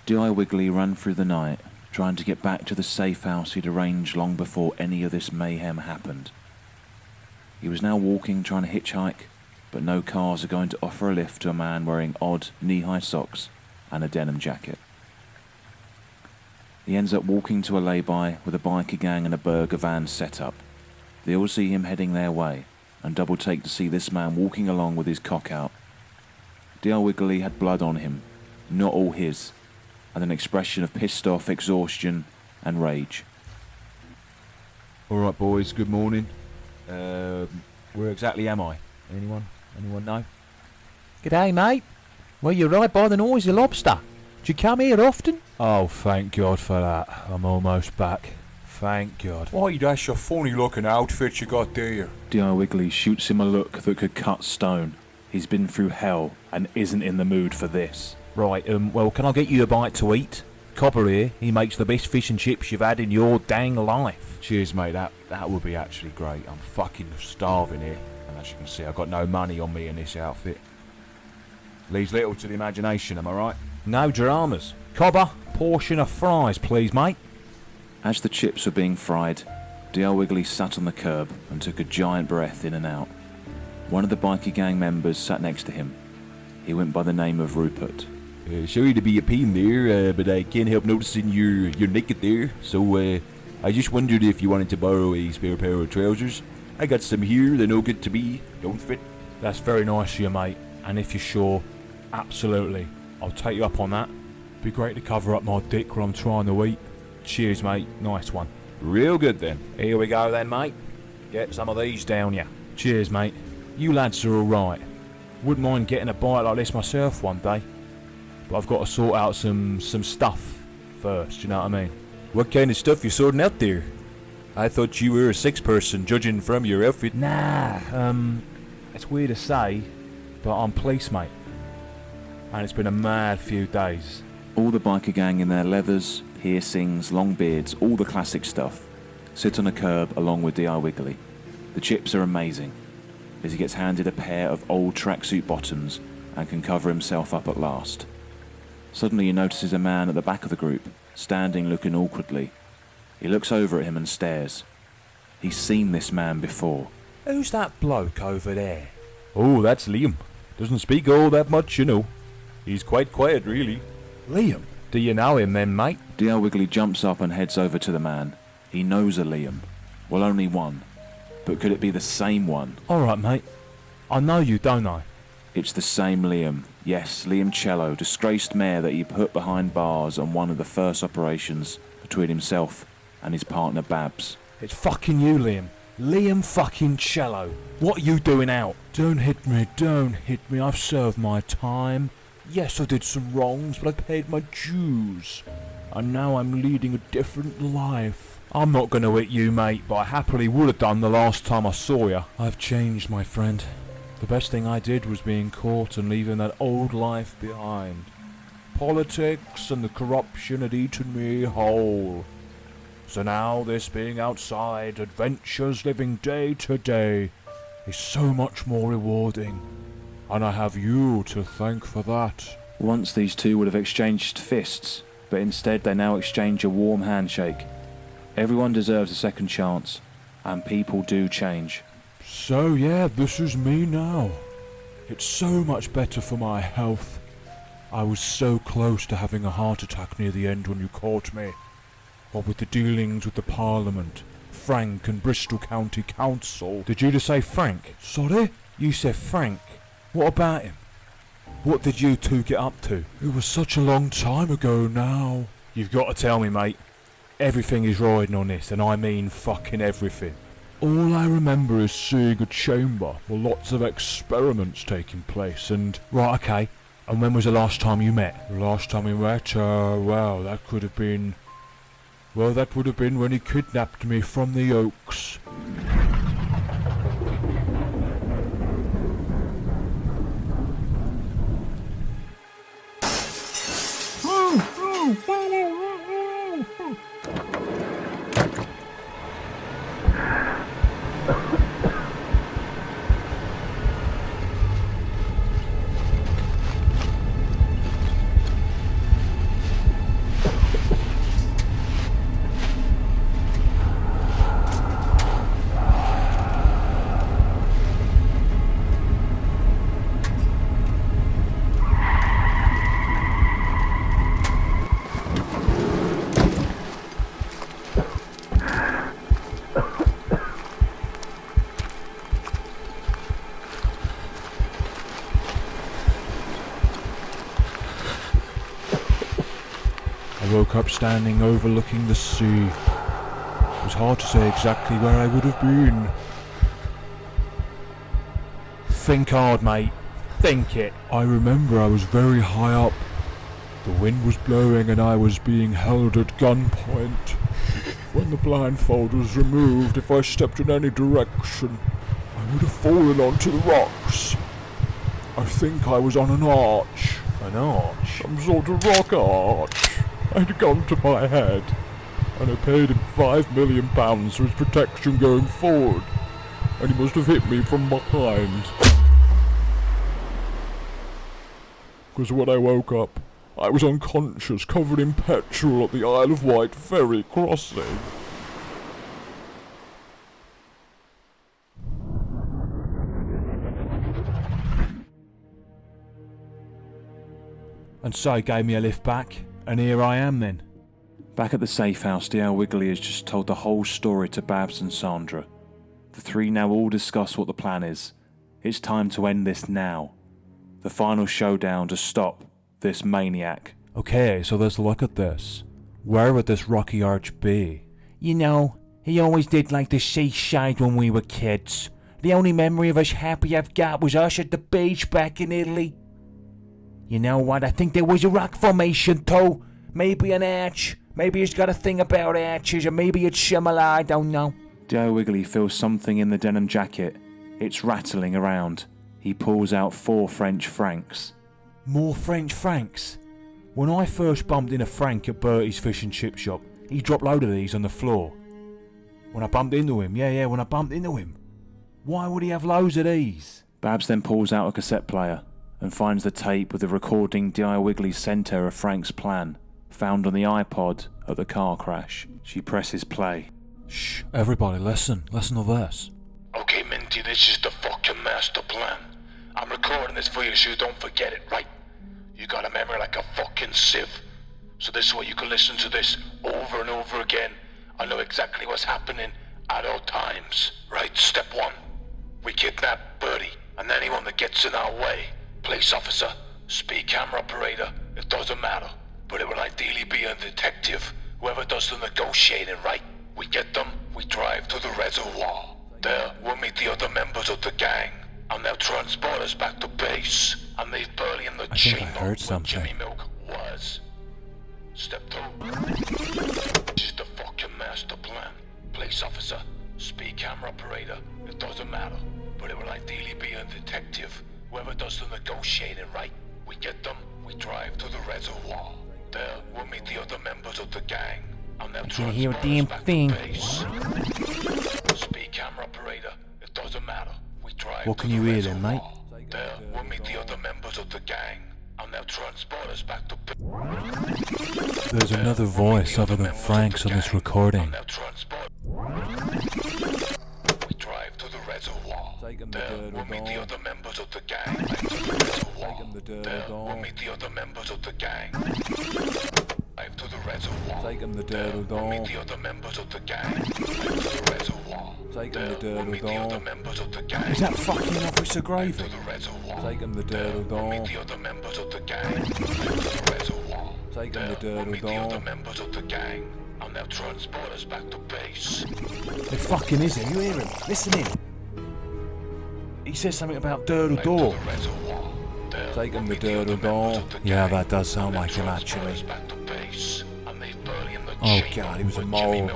D.I. Wiggly ran through the night, trying to get back to the safe house he'd arranged long before any of this mayhem happened. He was now walking, trying to hitchhike, but no cars are going to offer a lift to a man wearing odd knee-high socks and a denim jacket. He ends up walking to a lay-by with a biker gang and a burger van set up. They all see him heading their way, and double take to see this man walking along with his cock out. D.I. Wiggly had blood on him, not all his, and an expression of pissed off exhaustion and rage. Alright boys, good morning. Where exactly am I? Anyone know? G'day, mate. Well, you're right by the Noisy Lobster. Do you come here often? Oh, thank God for that. I'm almost back. Thank God. Why, that's a funny looking outfit you got there. D.I. Wiggly shoots him a look that could cut stone. He's been through hell and isn't in the mood for this. Right, well, can I get you a bite to eat? Copper here, he makes the best fish and chips you've had in your dang life. Cheers mate, that would be actually great. I'm fucking starving here, and as you can see I've got no money on me in this outfit. Leaves little to the imagination, am I right? No dramas. Copper, portion of fries please mate. As the chips were being fried, D.I. Wiggly sat on the curb and took a giant breath in and out. One of the biker gang members sat next to him. He went by the name of Rupert. Sorry to be a pain there, but I can't help noticing you're naked there, so I just wondered if you wanted to borrow a spare pair of trousers. I got some here, they're no good to me, don't fit. That's very nice of you mate, and if you're sure, absolutely, I'll take you up on that. Be great to cover up my dick while I'm trying to eat. Cheers mate, nice one. Real good then. Here we go then mate, get some of these down ya. Cheers mate, you lads are alright. Wouldn't mind getting a bite like this myself one day. But I've got to sort out some stuff first, you know what I mean? What kind of stuff you sorting out there? I thought you were a sex person, judging from your outfit. Nah, it's weird to say, but I'm police mate. And it's been a mad few days. All the biker gang in their leathers, piercings, long beards, all the classic stuff, sit on a curb along with D.I. Wiggly. The chips are amazing, as he gets handed a pair of old tracksuit bottoms and can cover himself up at last. Suddenly he notices a man at the back of the group, standing looking awkwardly. He looks over at him and stares. He's seen this man before. Who's that bloke over there? Oh, that's Liam. Doesn't speak all that much, you know. He's quite quiet, really. Liam? Do you know him then, mate? D.I. Wiggly jumps up and heads over to the man. He knows a Liam. Well, only one. But could it be the same one? Alright, mate. I know you, don't I? It's the same Liam. Yes, Liam Cello, disgraced mayor that he put behind bars on one of the first operations between himself and his partner Babs. It's fucking you, Liam. Liam fucking Cello. What are you doing out? Don't hit me, I've served my time. Yes, I did some wrongs, but I paid my dues. And now I'm leading a different life. I'm not gonna hit you, mate, but I happily would have done the last time I saw you. I've changed, my friend. The best thing I did was being caught and leaving that old life behind. Politics and the corruption had eaten me whole. So now this being outside, adventures living day to day, is so much more rewarding. And I have you to thank for that. Once these two would have exchanged fists, but instead they now exchange a warm handshake. Everyone deserves a second chance, and people do change. So yeah, this is me now. It's so much better for my health. I was so close to having a heart attack near the end when you caught me. What with the dealings with the Parliament, Frank and Bristol County Council. Did you just say Frank? Sorry? You said Frank. What about him? What did you two get up to? It was such a long time ago now. You've got to tell me, mate. Everything is riding on this, and I mean fucking everything. All I remember is seeing a chamber with lots of experiments taking place and... Right, okay. And when was the last time you met? The last time we met? Well, that could have been... Well, that would have been when he kidnapped me from the Oaks. I woke up standing overlooking the sea. It was hard to say exactly where I would have been. Think hard, mate. Think it. I remember I was very high up. The wind was blowing and I was being held at gunpoint. When the blindfold was removed, if I stepped in any direction, I would have fallen onto the rocks. I think I was on an arch. An arch? Some sort of rock arch. I'd gone to my head, and I paid him £5 million for his protection going forward, and he must have hit me from behind. Because when I woke up, I was unconscious, covered in petrol at the Isle of Wight ferry crossing. And so gave me a lift back, and here I am then. Back at the safe house, D.R. Wiggly has just told the whole story to Babs and Sandra. The three now all discuss what the plan is. It's time to end this now. The final showdown to stop this maniac. Okay, so let's look at this. Where would this rocky arch be? You know, he always did like the seaside when we were kids. The only memory of us happy I've got was us at the beach back in Italy. You know what, I think there was a rock formation too. Maybe an arch. Maybe he's got a thing about arches, or maybe it's similar, I don't know. D.R. Wiggly feels something in the denim jacket. It's rattling around. He pulls out 4 French francs. More French francs? When I first bumped into Frank at Berties fish and chip shop, he dropped a load of these on the floor. When I bumped into him, when I bumped into him. Why would he have loads of these? Babs then pulls out a cassette player and finds the tape with the recording D.R. Wiggly sent her of Frank's plan, found on the iPod at the car crash. She presses play. Shh, everybody listen to this. Okay, Minty, this is the fucking master plan. I'm recording this for you so you don't forget it, right? You got a memory like a fucking sieve. So this way you can listen to this over and over again. I know exactly what's happening at all times. Right, step 1. We kidnap Bertie and anyone that gets in our way. Police officer, speed camera operator, it doesn't matter. But it will ideally be a detective, whoever does the negotiating, right? We get them, we drive to the reservoir. There, we'll meet the other members of the gang, and they'll transport us back to base, and leave Burley in the I think I chamber heard where something. Jimmy Milk was. Step 2. This is the fucking master plan. Police officer, speed camera operator, it doesn't matter. But it will ideally be a detective, whoever does the negotiating, right? We get them, we drive to the reservoir. There, we'll meet the other members of the gang, and they'll can't hear a transport us damn back to thing. base. Speed camera operator, it doesn't matter. We drive What to can the you hear then, reservoir. mate? There, we'll meet the other members of the gang, and they'll transport us back to base. There's another voice other than Frank's on this recording. We drive to the reservoir. There, we'll meet the other members of the gang. There, we'll meet the other members of the gang. Drive to the reservoir. There, we'll meet the other members of the gang. Drive to the reservoir. There, we'll meet the other members of the gang. Is that fucking Officer To Gravy? the reservoir. There, we'll meet the other members of the gang. Drive to the reservoir. There, we'll meet the other members of the gang, and they'll transport us back to base. It fucking is it, you hear him? Listen in. He says something about Durdle Door. Take him to Durdle Door. Yeah, that does sound like him actually. Oh god, he was a mole.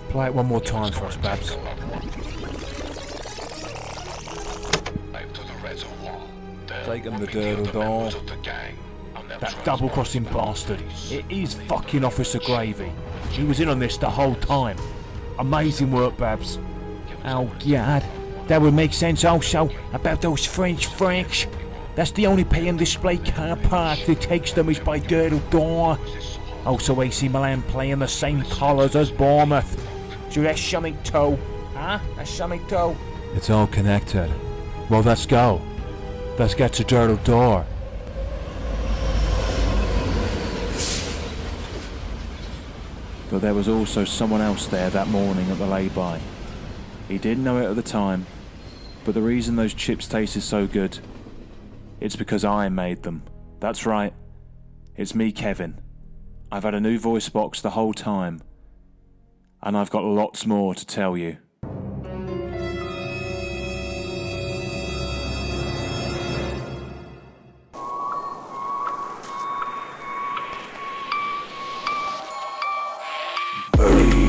Play it one more time for us, Babs. Take him to Durdle Door. That double-crossing bastard. It is fucking Officer Gravy. He was in on this the whole time. Amazing work, Babs. Oh god, that would make sense also about those French francs. That's the only pay and display car park that takes them is by Durdle Door. Also AC Milan playing the same colours as Bournemouth. So that's something too. Huh? That's something too. It's all connected. Well, let's go. Let's get to Durdle Door. But there was also someone else there that morning at the lay-by. He didn't know it at the time, but the reason those chips tasted so good, it's because I made them. That's right. It's me, Kevin. I've had a new voice box the whole time, and I've got lots more to tell you. Bertie.